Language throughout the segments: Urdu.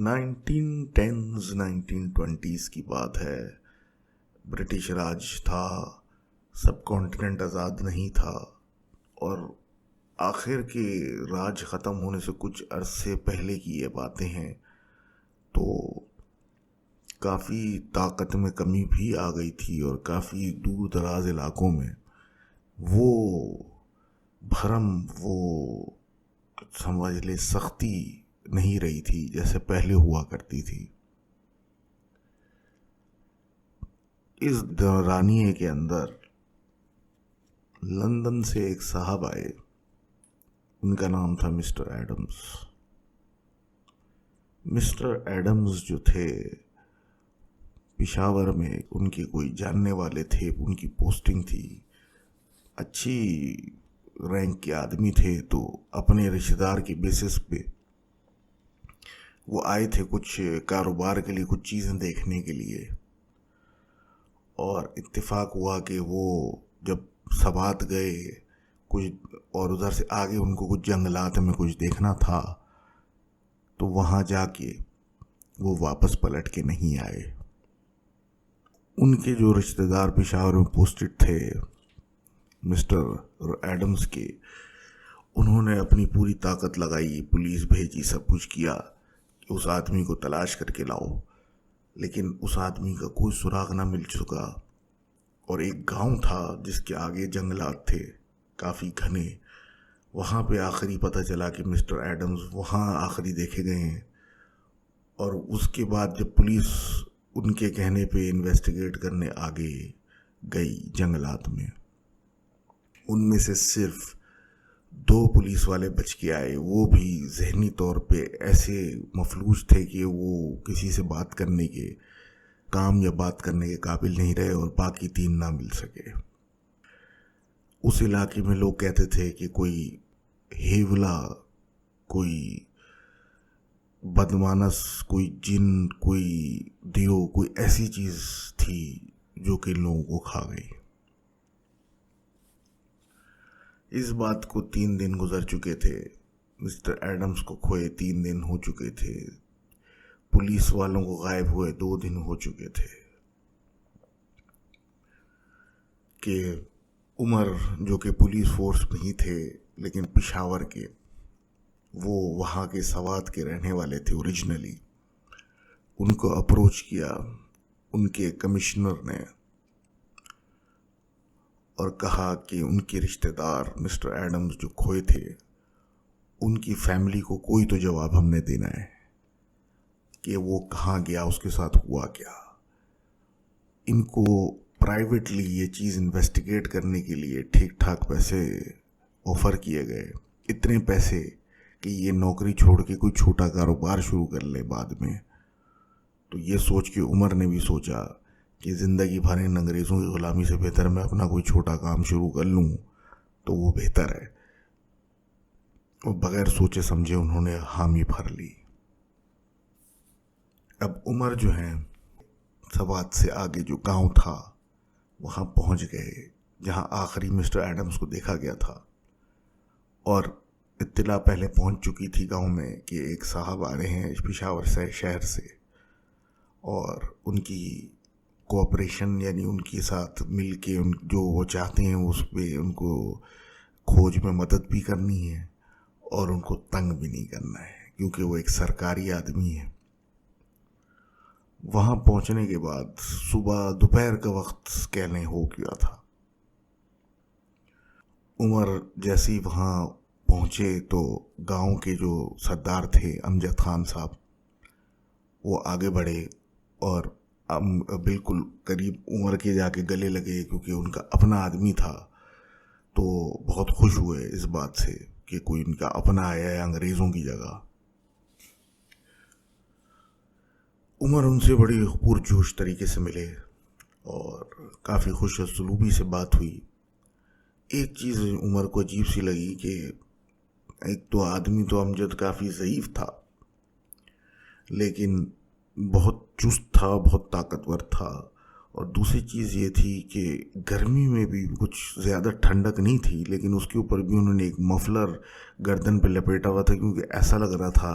1910s 1920s کی بات ہے. برٹش راج تھا، سب کانٹیننٹ آزاد نہیں تھا، اور آخر کے راج ختم ہونے سے کچھ عرصے پہلے کی یہ باتیں ہیں. تو کافی طاقت میں کمی بھی آ گئی تھی اور کافی دور دراز علاقوں میں وہ بھرم، وہ سمجھ لے سختی نہیں رہی تھی جیسے پہلے ہوا کرتی تھی. اس دورانیے کے اندر لندن سے ایک صاحب آئے، ان کا نام تھا مسٹر ایڈمز. مسٹر ایڈمز جو تھے پشاور میں ان کے کوئی جاننے والے تھے، ان کی پوسٹنگ تھی، اچھی رینک کے آدمی تھے. تو اپنے رشتہ دار کے بیسس پہ وہ آئے تھے کچھ کاروبار کے لیے، کچھ چیزیں دیکھنے کے لیے. اور اتفاق ہوا کہ وہ جب سبات گئے کچھ، اور ادھر سے آگے ان کو کچھ جنگلات میں کچھ دیکھنا تھا، تو وہاں جا کے وہ واپس پلٹ کے نہیں آئے. ان کے جو رشتہ دار پشاور میں پوسٹڈ تھے مسٹر ایڈمز کے، انہوں نے اپنی پوری طاقت لگائی، پولیس بھیجی، سب کچھ کیا کہ اس آدمی کو تلاش کر کے لاؤ. لیکن اس آدمی کا کوئی سراغ نہ مل چکا. اور ایک گاؤں تھا جس کے آگے جنگلات تھے کافی گھنے، وہاں پہ آخری پتہ چلا کہ مسٹر ایڈمز وہاں آخری دیکھے گئے ہیں. اور اس کے بعد جب پولیس ان کے کہنے پہ انویسٹیگیٹ کرنے آگے گئی جنگلات میں، ان میں سے صرف 2 پولیس والے بچ کے آئے. وہ بھی ذہنی طور پہ ایسے مفلوج تھے کہ وہ کسی سے بات کرنے کے کام یا بات کرنے کے قابل نہیں رہے، اور باقی 3 نہ مل سکے. اس علاقے میں لوگ کہتے تھے کہ کوئی ہیولا، کوئی بدمانس، کوئی جن، کوئی دیو، کوئی ایسی چیز تھی جو کہ لوگوں کو کھا گئی. اس بات کو 3 دن گزر چکے تھے، مسٹر ایڈمز کو کھوئے 3 دن ہو چکے تھے، پولیس والوں کو غائب ہوئے 2 دن ہو چکے تھے. کہ عمر جو کہ پولیس فورس میں ہی تھے لیکن پشاور کے، وہ وہاں کے سوات کے رہنے والے تھے اوریجنلی، ان کو اپروچ کیا ان کے کمشنر نے، اور کہا کہ ان کے رشتہ دار مسٹر ایڈمز جو کھوئے تھے، ان کی فیملی کو کوئی تو جواب ہم نے دینا ہے کہ وہ کہاں گیا، اس کے ساتھ ہوا کیا. ان کو پرائیویٹلی یہ چیز انویسٹیگیٹ کرنے کے لیے ٹھیک ٹھاک پیسے آفر کیے گئے، اتنے پیسے کہ یہ نوکری چھوڑ کے کوئی چھوٹا کاروبار شروع کر لے بعد میں. تو یہ سوچ کے عمر نے بھی سوچا کہ زندگی بھر ان انگریزوں کی غلامی سے بہتر میں اپنا کوئی چھوٹا کام شروع کر لوں تو وہ بہتر ہے. اور بغیر سوچے سمجھے انہوں نے حامی بھر لی. اب عمر جو ہیں سوات سے آگے جو گاؤں تھا وہاں پہنچ گئے جہاں آخری مسٹر ایڈمز کو دیکھا گیا تھا. اور اطلاع پہلے پہنچ چکی تھی گاؤں میں کہ ایک صاحب آ رہے ہیں پشاور سے شہر سے، اور ان کی کوآپریشن یعنی ان کے ساتھ مل کے جو وہ چاہتے ہیں اس پہ ان کو کھوج میں مدد بھی کرنی ہے اور ان کو تنگ بھی نہیں کرنا ہے کیونکہ وہ ایک سرکاری آدمی ہے. وہاں پہنچنے کے بعد صبح دوپہر کا وقت کہنے ہو گیا تھا. عمر جیسے ہی وہاں پہنچے تو گاؤں کے جو سردار تھے امجد خان صاحب، وہ آگے بڑھے اور بالکل قریب عمر کے جا کے گلے لگے کیونکہ ان کا اپنا آدمی تھا. تو بہت خوش ہوئے اس بات سے کہ کوئی ان کا اپنا آیا ہے انگریزوں کی جگہ. عمر ان سے بڑی پرجوش طریقے سے ملے اور کافی خوش اسلوبی سے بات ہوئی. ایک چیز عمر کو عجیب سی لگی کہ ایک تو آدمی تو امجد کافی ضعیف تھا لیکن بہت چست تھا، بہت طاقتور تھا. اور دوسری چیز یہ تھی کہ گرمی میں بھی کچھ زیادہ ٹھنڈک نہیں تھی لیکن اس کے اوپر بھی انہوں نے ایک مفلر گردن پہ لپیٹا ہوا تھا کیونکہ ایسا لگ رہا تھا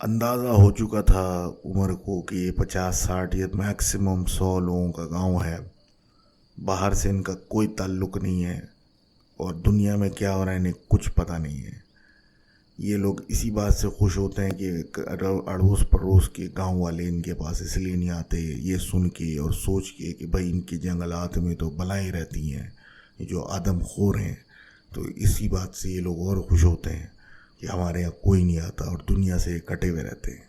اندازہ ہو چکا تھا عمر کو کہ یہ 50-60 یا میکسیمم 100 لوگوں کا گاؤں ہے، باہر سے ان کا کوئی تعلق نہیں ہے، اور دنیا میں کیا ہو رہا ہے انہیں کچھ پتہ نہیں ہے۔ یہ لوگ اسی بات سے خوش ہوتے ہیں کہ اڑوس پڑوس کے گاؤں والے ان کے پاس اس لیے نہیں آتے، یہ سن کے اور سوچ کے کہ بھائی ان کے جنگلات میں تو بلائیں رہتی ہیں، یہ جو آدم خور ہیں، تو اسی بات سے یہ لوگ اور خوش ہوتے ہیں کہ ہمارے یہاں کوئی نہیں آتا اور دنیا سے کٹے ہوئے رہتے ہیں۔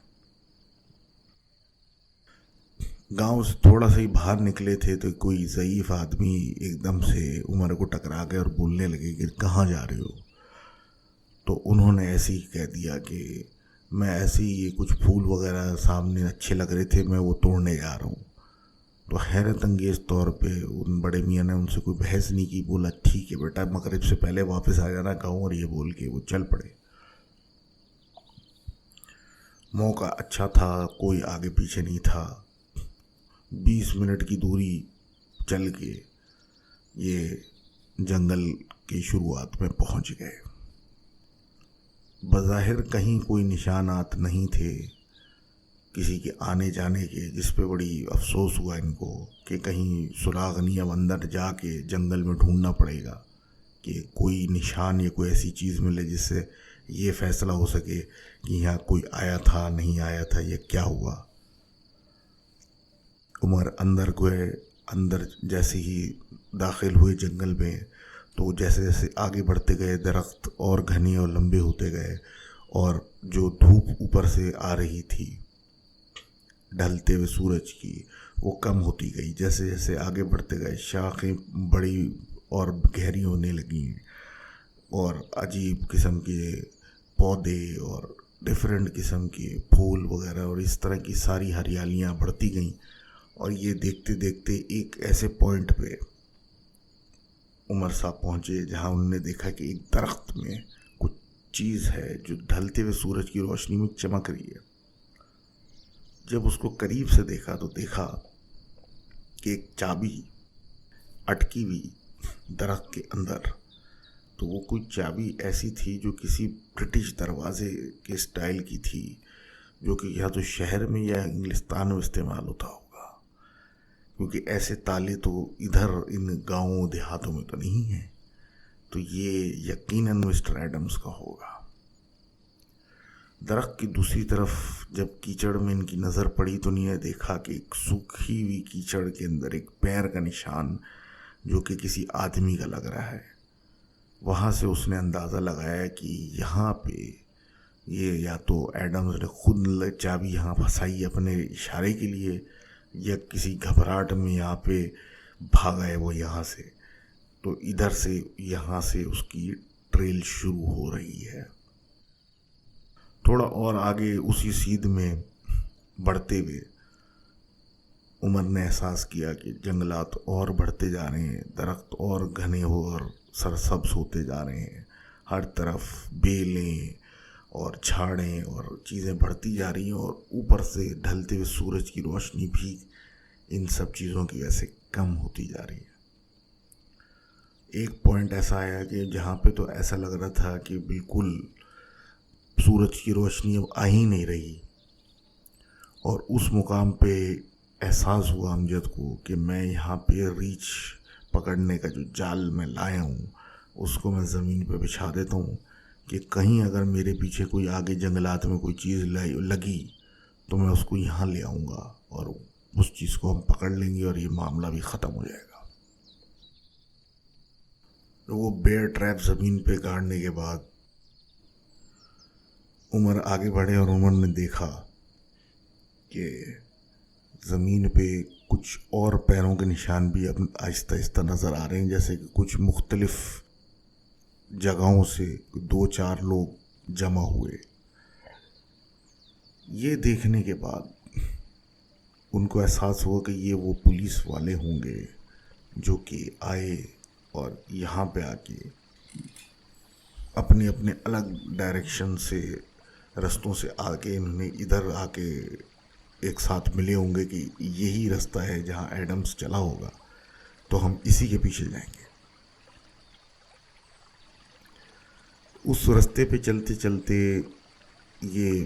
گاؤں سے تھوڑا سا ہی باہر نکلے تھے تو کوئی ضعیف آدمی ایک دم سے عمر کو ٹکرا گئے اور بولنے لگے کہ کہاں جا رہے ہو؟ تو انہوں نے ایسے ہی کہہ دیا کہ میں ایسے ہی یہ کچھ پھول وغیرہ سامنے اچھے لگ رہے تھے، میں وہ توڑنے جا رہا ہوں۔ تو حیرت انگیز طور پہ ان بڑے میاں نے ان سے کوئی بحث نہیں کی، بولا ٹھیک ہے بیٹا، مغرب سے پہلے واپس آ جانا گاؤں، اور یہ بول کے وہ چل پڑے۔ موقع اچھا تھا، کوئی آگے پیچھے نہیں تھا، 20 منٹ کی دوری چل کے یہ جنگل کی شروعات میں پہنچ گئے۔ بظاہر کہیں کوئی نشانات نہیں تھے کسی کے آنے جانے کے، جس پہ بڑی افسوس ہوا ان کو کہ کہیں سراغ نہیں، اب اندر جا کے جنگل میں ڈھونڈنا پڑے گا کہ کوئی نشان یا کوئی ایسی چیز ملے جس سے یہ فیصلہ ہو سکے کہ یہاں کوئی آیا تھا نہیں آیا تھا، یہ کیا ہوا۔ عمر اندر گئے، اندر جیسے ہی داخل ہوئے جنگل میں تو جیسے جیسے آگے بڑھتے گئے درخت اور گھنے اور لمبے ہوتے گئے، اور جو دھوپ اوپر سے آ رہی تھی ڈھلتے ہوئے سورج کی وہ کم ہوتی گئی، جیسے جیسے آگے بڑھتے گئے شاخیں بڑی اور گہری ہونے لگیں، اور عجیب قسم کے پودے اور ڈیفرنٹ قسم کے پھول وغیرہ اور اس طرح کی ساری ہریالیاں بڑھتی گئیں۔ اور یہ دیکھتے دیکھتے ایک ایسے پوائنٹ پہ عمر صاحب پہنچے جہاں انہوں نے دیکھا کہ ایک درخت میں کچھ چیز ہے جو ڈھلتے ہوئے سورج کی روشنی میں چمک رہی ہے۔ جب اس کو قریب سے دیکھا تو دیکھا کہ ایک چابی اٹکی ہوئی درخت کے اندر، تو وہ کوئی چابی ایسی تھی جو کسی برٹش دروازے کے سٹائل کی تھی، جو کہ یا تو شہر میں یا انگلستان میں استعمال ہوتا ہوگا، کیونکہ ایسے تالے تو ادھر ان گاؤں دیہاتوں میں تو نہیں ہیں۔ تو یہ یقیناً مسٹر ایڈمز کا ہوگا۔ درخت کی دوسری طرف جب کیچڑ میں ان کی نظر پڑی تو انہیں دیکھا کہ ایک سوکھی ہوئی کیچڑ کے اندر ایک پیر کا نشان جو کہ کسی آدمی کا لگ رہا ہے۔ وہاں سے اس نے اندازہ لگایا کہ یہاں پہ یہ یا تو ایڈمز نے خود چابی یہاں پھنسائی اپنے اشارے کے لیے، یا کسی گھبراہٹ میں یہاں پہ بھاگا ہے وہ یہاں سے، تو ادھر سے یہاں سے اس کی ٹریل شروع ہو رہی ہے۔ تھوڑا اور آگے اسی سیدھ میں بڑھتے ہوئے عمر نے احساس کیا کہ جنگلات اور بڑھتے جا رہے ہیں، درخت اور گھنے ہو اور سرسبز ہوتے جا رہے ہیں، ہر طرف بیلیں اور جھاڑیں اور چیزیں بڑھتی جا رہی ہیں، اور اوپر سے ڈھلتے ہوئے سورج کی روشنی بھی ان سب چیزوں کی وجہ سے کم ہوتی جا رہی ہے۔ ایک پوائنٹ ایسا آیا کہ جہاں پہ تو ایسا لگ رہا تھا کہ بالکل سورج کی روشنی اب آ ہی نہیں رہی، اور اس مقام پہ احساس ہوا امجد کو کہ میں یہاں پہ ریچھ پکڑنے کا جو جال میں لایا ہوں اس کو میں زمین پہ بچھا دیتا ہوں کہ کہیں اگر میرے پیچھے کوئی آگے جنگلات میں کوئی چیز لگی تو میں اس کو یہاں لے آؤں گا اور اس چیز کو ہم پکڑ لیں گے اور یہ معاملہ بھی ختم ہو جائے گا۔ وہ بیئر ٹریپ زمین پہ گاڑنے کے بعد عمر آگے بڑھے، اور عمر نے دیکھا کہ زمین پہ کچھ اور پیروں کے نشان بھی اب آہستہ آہستہ نظر آ رہے ہیں، جیسے کہ کچھ مختلف جگہوں سے 2-4 لوگ جمع ہوئے۔ یہ دیکھنے کے بعد ان کو احساس ہوا کہ یہ وہ پولیس والے ہوں گے جو کہ آئے اور یہاں پہ آ کے اپنے اپنے الگ ڈائریکشن سے رستوں سے آ کے انہوں نے ادھر آ کے ایک ساتھ ملے ہوں گے کہ یہی رستہ ہے جہاں ایڈمز چلا ہوگا، تو ہم اسی کے پیچھے جائیں گے۔ اس رستے پہ چلتے چلتے یہ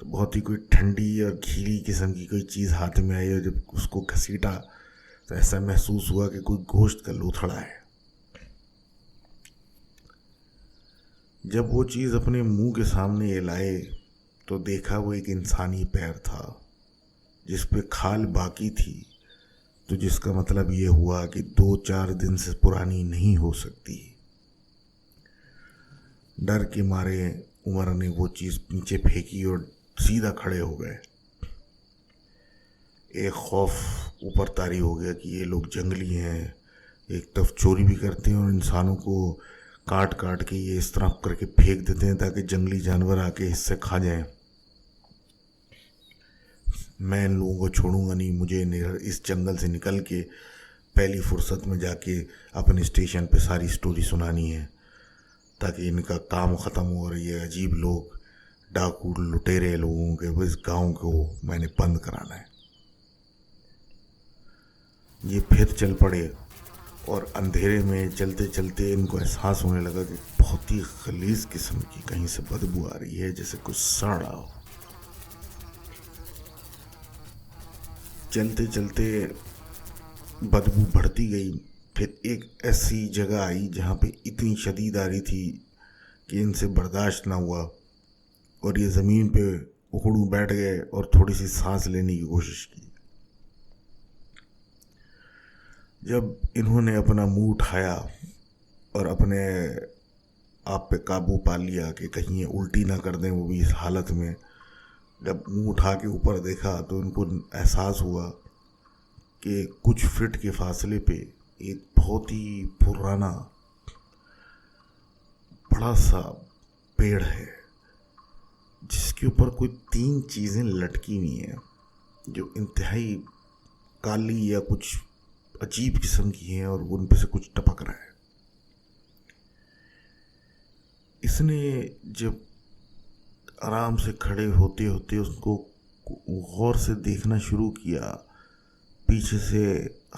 تو بہت ہی کوئی ٹھنڈی اور گھیلی قسم کی کوئی چیز ہاتھ میں آئی، اور جب اس کو گھسیٹا تو ایسا محسوس ہوا کہ کوئی گوشت کا لوتھڑا ہے۔ جب وہ چیز اپنے منہ کے سامنے یہ لائے تو دیکھا وہ ایک انسانی پیر تھا جس پہ کھال باقی تھی، تو جس کا مطلب یہ ہوا کہ 2-4 دن سے پرانی نہیں ہو سکتی۔ ڈر کے مارے عمر نے وہ چیز نیچے پھینکی اور سیدھا کھڑے ہو گئے۔ ایک خوف اوپر طاری ہو گیا کہ یہ لوگ جنگلی ہیں، ایک طرف چوری بھی کرتے ہیں اور انسانوں کو کاٹ کاٹ کے یہ اس طرح کر کے پھینک دیتے ہیں تاکہ جنگلی جانور آ کے اس سے کھا جائیں۔ میں ان لوگوں کو چھوڑوں گا نہیں، مجھے اس جنگل سے نکل کے پہلی فرصت میں جا کے اپنے اسٹیشن پہ ساری سٹوری سنانی ہے تاکہ ان کا کام ختم ہو، اور یہ عجیب لوگ ڈاکو لٹیرے لوگوں کے اس گاؤں کو میں نے بند کرانا ہے۔ یہ پھر چل پڑے اور اندھیرے میں چلتے چلتے ان کو احساس ہونے لگا کہ بہت ہی غلیظ قسم کی کہیں سے بدبو آ رہی ہے، جیسے کچھ سڑ رہا ہو۔ چلتے چلتے بدبو بڑھتی گئی، پھر ایک ایسی جگہ آئی جہاں پہ اتنی شدید آ رہی تھی کہ ان سے برداشت نہ ہوا، اور یہ زمین پہ اکڑوں بیٹھ گئے اور تھوڑی سی سانس لینے کی کوشش کی۔ جب انہوں نے اپنا منہ اٹھایا اور اپنے آپ پہ قابو پا لیا کہ کہیں یہ الٹی نہ کر دیں، وہ بھی اس حالت میں، جب منہ اٹھا کے اوپر دیکھا تو ان کو احساس ہوا کہ کچھ فٹ کے فاصلے پہ ایک بہت ہی پرانا بڑا سا پیڑ ہے جس کے اوپر کوئی 3 چیزیں لٹکی ہوئی ہیں جو انتہائی کالی یا کچھ عجیب قسم کی ہیں، اور ان پہ سے کچھ ٹپک رہا ہے۔ اس نے جب آرام سے کھڑے ہوتے ہوتے اس کو غور سے دیکھنا شروع کیا، پیچھے سے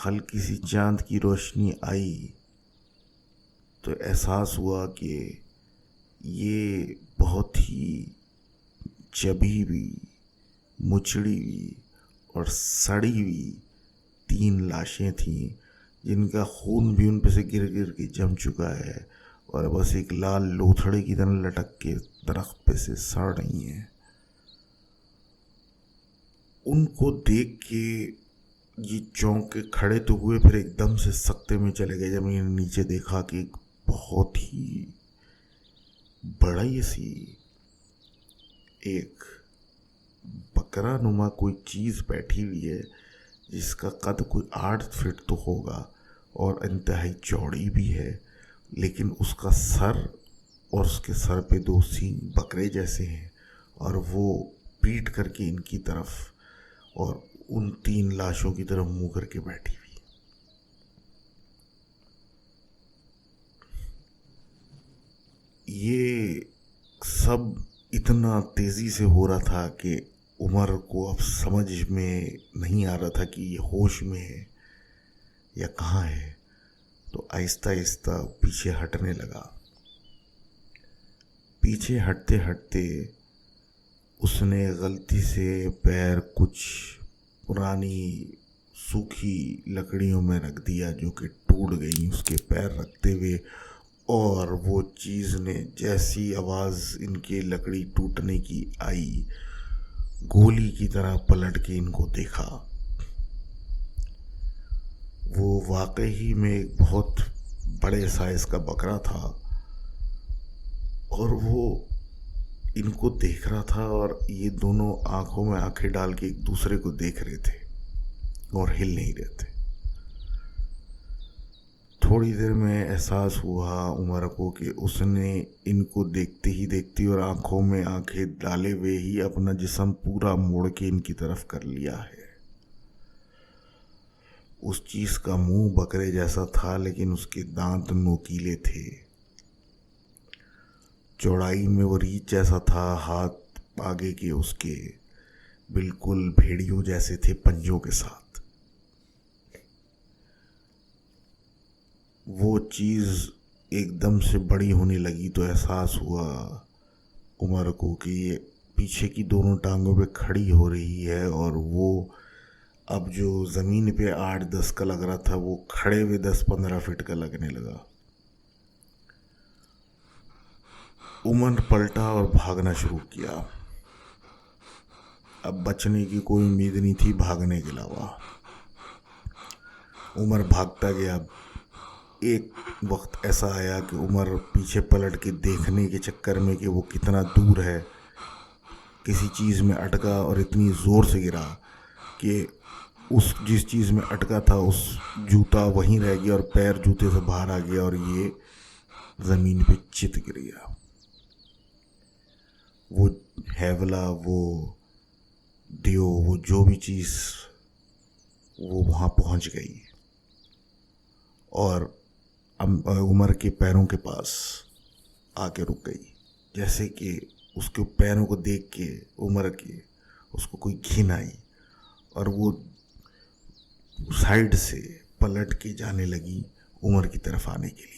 ہلکی سی چاند کی روشنی آئی تو احساس ہوا کہ یہ بہت ہی چبی ہوئی، مچڑی ہوئی اور سڑی ہوئی 3 لاشیں تھیں، جن کا خون بھی ان پہ سے گر گر کے جم چکا ہے، اور بس ایک لال لوتھڑے کی طرح لٹک کے درخت پہ سے سڑ رہی ہیں۔ ان کو دیکھ کے یہ چونک کے کھڑے تو ہوئے، پھر ایک دم سے سکتے میں چلے گئے جب انہوں نے نیچے دیکھا کہ ایک بہت ہی بڑی سی ایک بکرا نما کوئی چیز بیٹھی ہوئی ہے، جس کا قد کوئی 8 فٹ تو ہوگا اور انتہائی چوڑی بھی ہے، لیکن اس کا سر اور اس کے سر پہ 2 سینگ بکرے جیسے ہیں، اور وہ پیٹ کر کے ان کی طرف اور ان 3 لاشوں کی طرف منہ کر کے بیٹھی ہوئی۔ یہ سب اتنا تیزی سے ہو رہا تھا کہ عمر کو اب سمجھ میں نہیں آ رہا تھا کہ یہ ہوش میں ہے یا کہاں ہے، تو آہستہ آہستہ پیچھے ہٹنے لگا۔ پیچھے ہٹتے ہٹتے اس نے غلطی سے پیر کچھ پرانی سوکھی لکڑیوں میں رکھ دیا جو کہ ٹوٹ گئی اس کے پیر رکھتے ہوئے، اور وہ چیز نے جیسی آواز ان کے لکڑی ٹوٹنے کی آئی، گولی کی طرح پلٹ کے ان کو دیکھا۔ وہ واقعی میں ایک بہت بڑے سائز کا بکرا تھا، اور وہ ان کو دیکھ رہا تھا، اور یہ دونوں آنکھوں میں آنکھیں ڈال کے ایک دوسرے کو دیکھ رہے تھے اور ہل نہیں رہے تھے۔ تھوڑی دیر میں احساس ہوا عمر کو کہ اس نے ان کو دیکھتے ہی دیکھتے اور آنکھوں میں آنکھیں ڈالے ہوئے ہی اپنا جسم پورا موڑ کے ان کی طرف کر لیا ہے۔ اس چیز کا منہ بکرے جیسا تھا، لیکن اس کے دانت نوکیلے تھے، چوڑائی میں وہ ریچھ جیسا تھا، ہاتھ آگے کے اس کے بالکل بھیڑیوں جیسے تھے پنجوں کے ساتھ۔ وہ چیز ایک دم سے بڑی ہونے لگی تو احساس ہوا عمر کو کہ یہ پیچھے کی دونوں ٹانگوں پہ کھڑی ہو رہی ہے، اور وہ اب جو زمین پہ 8-10 کا لگ رہا تھا وہ کھڑے ہوئے 10-15 فٹ کا لگنے لگا۔ عمر پلٹا اور بھاگنا شروع کیا۔ اب بچنے کی کوئی امید نہیں تھی بھاگنے کے علاوہ۔ عمر بھاگتا گیا۔ ایک وقت ایسا آیا کہ عمر پیچھے پلٹ کے دیکھنے کے چکر میں کہ وہ کتنا دور ہے، کسی چیز میں اٹکا اور اتنی زور سے گرا کہ جس چیز میں اٹکا تھا اس جوتا وہیں رہ گیا اور پیر جوتے سے باہر آ گیا، اور یہ زمین پہ چت گر گیا۔ وہ ہیولا، وہ دیو، وہ جو بھی چیز وہ وہاں پہنچ گئی اور عمر کے پیروں کے پاس آ کے رک گئی، جیسے کہ اس کے پیروں کو دیکھ کے عمر کے اس کو کوئی گھن آئی، اور وہ سائیڈ سے پلٹ کے جانے لگی عمر کی طرف آنے کے لیے۔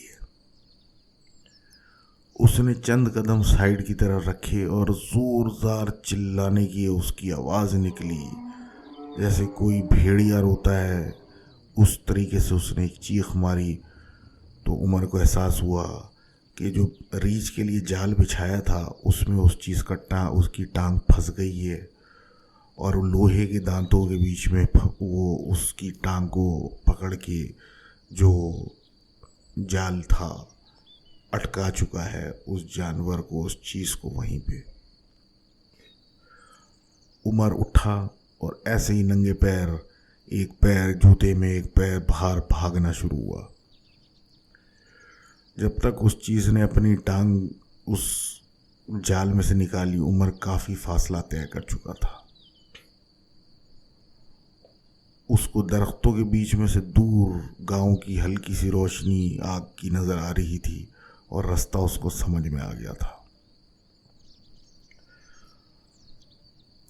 اس نے چند قدم سائیڈ کی طرف رکھے اور زور زار چلانے کی اس کی آواز نکلی جیسے کوئی بھیڑیا روتا ہے، اس طریقے سے اس نے ایک چیخ ماری۔ تو عمر کو احساس ہوا کہ جو ریچھ کے لیے جال بچھایا تھا اس میں اس کی ٹانگ پھنس گئی ہے، اور لوہے کے دانتوں کے بیچ میں وہ اس کی ٹانگ کو پکڑ کے جو جال تھا اٹکا چکا ہے اس جانور کو، اس چیز کو وہیں پہ۔ عمر اٹھا اور ایسے ہی ننگے پیر، ایک پیر جوتے میں ایک پیر باہر، بھاگنا شروع ہوا۔ جب تک اس چیز نے اپنی ٹانگ اس جال میں سے نکالی عمر کافی فاصلہ طے کر چکا تھا۔ اس کو درختوں کے بیچ میں سے دور گاؤں کی ہلکی سی روشنی آگ کی نظر آ رہی تھی، اور رستہ اس کو سمجھ میں آ گیا تھا۔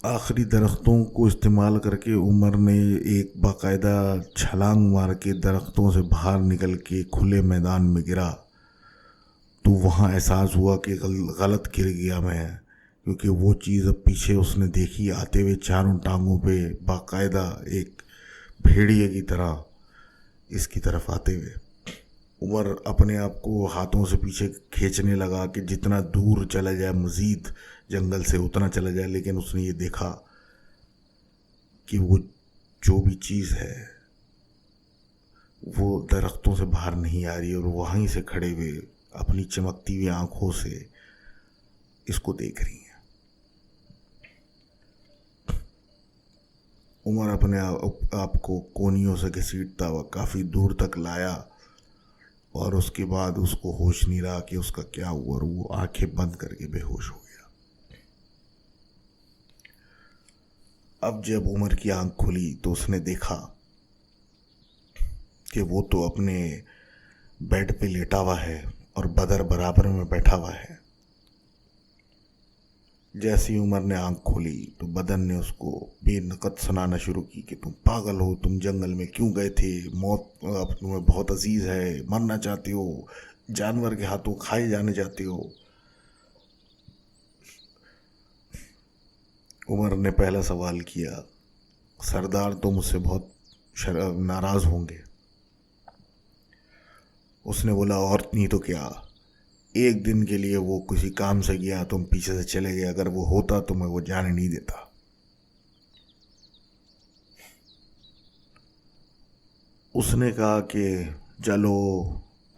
آخری درختوں کو استعمال کر کے عمر نے ایک باقاعدہ چھلانگ مار کے درختوں سے باہر نکل کے کھلے میدان میں گرا۔ تو وہاں احساس ہوا کہ غلط گر گیا میں، کیونکہ وہ چیز اب پیچھے اس نے دیکھی آتے ہوئے چاروں ٹانگوں پہ باقاعدہ ایک بھیڑیے کی طرح اس کی طرف آتے ہوئے۔ عمر اپنے آپ کو ہاتھوں سے پیچھے کھینچنے لگا کہ جتنا دور چلا جائے مزید جنگل سے اتنا چلا جائے، لیکن اس نے یہ دیکھا کہ وہ جو بھی چیز ہے وہ درختوں سے باہر نہیں آ رہی، اور وہیں سے کھڑے ہوئے اپنی چمکتی ہوئی آنکھوں سے اس کو دیکھ رہی ہیں۔ عمر اپنے آپ کو کونیوں سے گھسیٹتا ہوا کافی دور تک لایا، اور اس کے بعد اس کو ہوش نہیں رہا کہ اس کا کیا ہوا، اور وہ آنکھیں بند کر کے بے ہوش ہو گیا۔ اب جب عمر کی آنکھ کھلی تو اس نے دیکھا کہ وہ تو اپنے بیڈ پہ لیٹا ہوا ہے اور بدر برابر میں بیٹھا ہوا ہے۔ جیسی عمر نے آنکھ کھولی تو بدن نے اس کو بے نقط سنانا شروع کی کہ تم پاگل ہو، تم جنگل میں کیوں گئے تھے، موت اب تمہیں بہت عزیز ہے، مرنا چاہتے ہو، جانور کے ہاتھوں کھائے جانے چاہتے ہو۔ عمر نے پہلا سوال کیا، سردار تو مجھ سے بہت ناراض ہوں گے۔ اس نے بولا اور نہیں تو کیا، ایک دن کے لیے وہ کسی کام سے گیا، تم پیچھے سے چلے گئے، اگر وہ ہوتا تو میں وہ جانے نہیں دیتا۔ اس نے کہا کہ چلو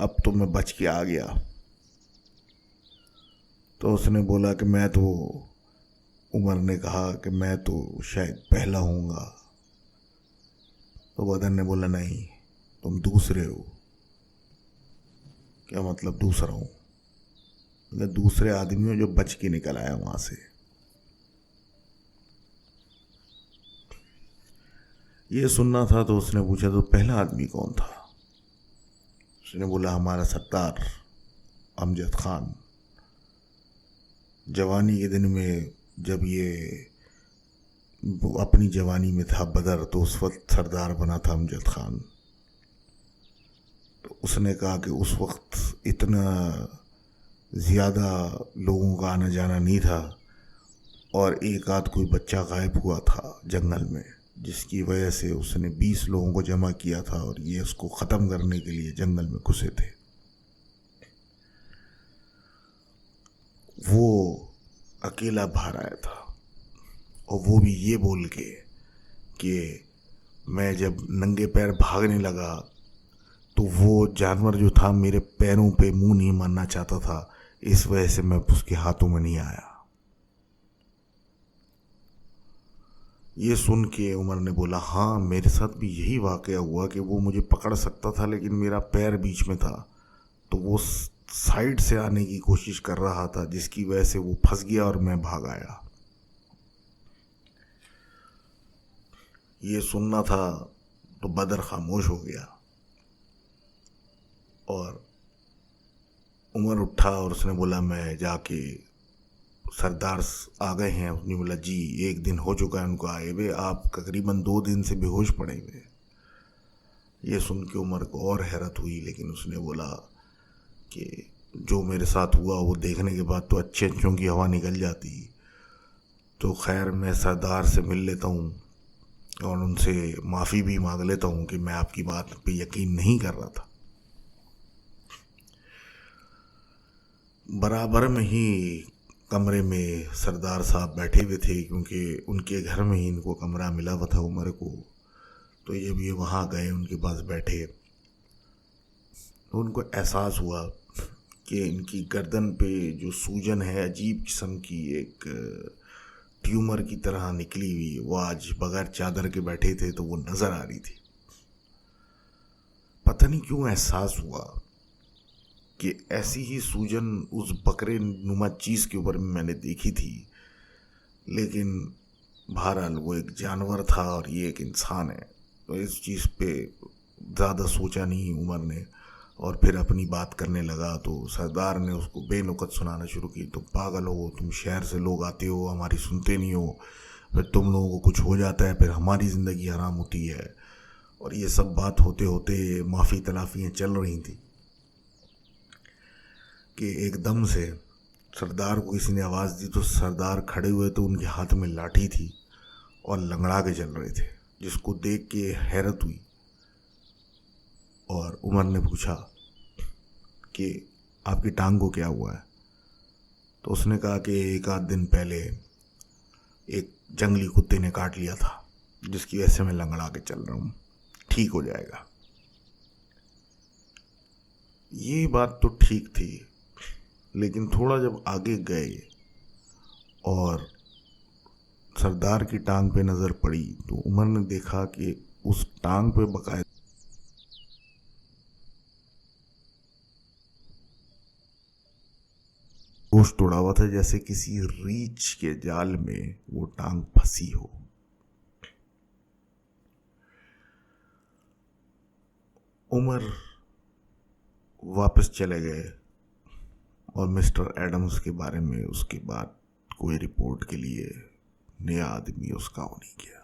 اب تو میں بچ کے آ گیا۔ تو اس نے بولا کہ عمر نے کہا کہ میں تو شاید پہلا ہوں گا۔ تو بدن نے بولا نہیں، تم دوسرے ہو۔ کیا مطلب دوسرا ہوں؟ دوسرے آدمی ہو جو بچ کے نکل آیا وہاں سے۔ یہ سننا تھا تو اس نے پوچھا تو پہلا آدمی کون تھا؟ اس نے بولا ہمارا سردار امجد خان۔ جوانی کے دن میں جب یہ اپنی جوانی میں تھا بدر، تو اس وقت سردار بنا تھا امجد خان۔ تو اس نے کہا کہ اس وقت اتنا زیادہ لوگوں کا آنا جانا نہیں تھا، اور ایک آدھ کوئی بچہ غائب ہوا تھا جنگل میں، جس کی وجہ سے اس نے 20 لوگوں کو جمع کیا تھا اور یہ اس کو ختم کرنے کے لیے جنگل میں گھسے تھے۔ وہ اکیلا باہر آیا تھا، اور وہ بھی یہ بول کے کہ میں جب ننگے پیر بھاگنے لگا تو وہ جانور جو تھا میرے پیروں پہ منہ نہیں مارنا چاہتا تھا، اس وجہ سے میں اس کے ہاتھوں میں نہیں آیا۔ یہ سن کے عمر نے بولا ہاں میرے ساتھ بھی یہی واقعہ ہوا کہ وہ مجھے پکڑ سکتا تھا لیکن میرا پیر بیچ میں تھا، تو وہ سائیڈ سے آنے کی کوشش کر رہا تھا، جس کی وجہ سے وہ پھنس گیا اور میں بھاگ آیا۔ یہ سننا تھا تو بدر خاموش ہو گیا، اور عمر اٹھا اور اس نے بولا میں جا کے سردار آ گئے ہیں؟ اس نے بولا جی 1 دن ہو چکا ہے ان کو آئے ہوئے، آپ تقریباً 2 دن سے بے ہوش پڑے ہوئے۔ یہ سن کے عمر کو اور حیرت ہوئی، لیکن اس نے بولا کہ جو میرے ساتھ ہوا وہ دیکھنے کے بعد تو اچھوں کی ہوا نکل جاتی، تو خیر میں سردار سے مل لیتا ہوں اور ان سے معافی بھی مانگ لیتا ہوں کہ میں آپ کی بات پہ یقین نہیں کر رہا تھا۔ برابر میں ہی کمرے میں سردار صاحب بیٹھے ہوئے تھے، کیونکہ ان کے گھر میں ہی ان کو کمرہ ملا ہوا تھا عمر کو، تو جب یہ وہاں گئے ان کے پاس بیٹھے تو ان کو احساس ہوا کہ ان کی گردن پہ جو سوجن ہے عجیب قسم کی ایک ٹیومر کی طرح نکلی ہوئی، وہ آج بغیر چادر کے بیٹھے تھے تو وہ نظر آ رہی تھی۔ پتہ نہیں کیوں احساس ہوا کہ ایسی ہی سوجن اس بکرے نما چیز کے اوپر میں نے دیکھی تھی، لیکن بہرحال وہ ایک جانور تھا اور یہ ایک انسان ہے، تو اس چیز پہ زیادہ سوچا نہیں عمر نے، اور پھر اپنی بات کرنے لگا۔ تو سردار نے اس کو بے نکت سنانا شروع کی، تم پاگل ہو، تم شہر سے لوگ آتے ہو ہماری سنتے نہیں ہو، پھر تم لوگوں کو کچھ ہو جاتا ہے پھر ہماری زندگی حرام ہوتی ہے، اور یہ سب بات ہوتے ہوتے معافی تلافیاں چل رہی تھیں کہ ایک دم سے سردار کو کسی نے آواز دی، تو سردار کھڑے ہوئے تو ان کے ہاتھ میں لاٹھی تھی اور لنگڑا کے چل رہے تھے، جس کو دیکھ کے حیرت ہوئی، اور عمر نے پوچھا کہ آپ کی ٹانگ کو کیا ہوا ہے؟ تو اس نے کہا کہ 1 آدھ دن پہلے ایک جنگلی کتے نے کاٹ لیا تھا، جس کی وجہ سے میں لنگڑا کے چل رہا ہوں، ٹھیک ہو جائے گا۔ یہ بات تو ٹھیک تھی، لیکن تھوڑا جب آگے گئے اور سردار کی ٹانگ پہ نظر پڑی تو عمر نے دیکھا کہ اس ٹانگ پہ باقاعدہ گوشت اڑا ہوا تھا، جیسے کسی ریچھ کے جال میں وہ ٹانگ پھنسی ہو۔ عمر واپس چلے گئے اور مسٹر ایڈمز کے بارے میں اس کے بعد کوئی رپورٹ کے لیے نیا آدمی اس کا ہو نہیں گیا۔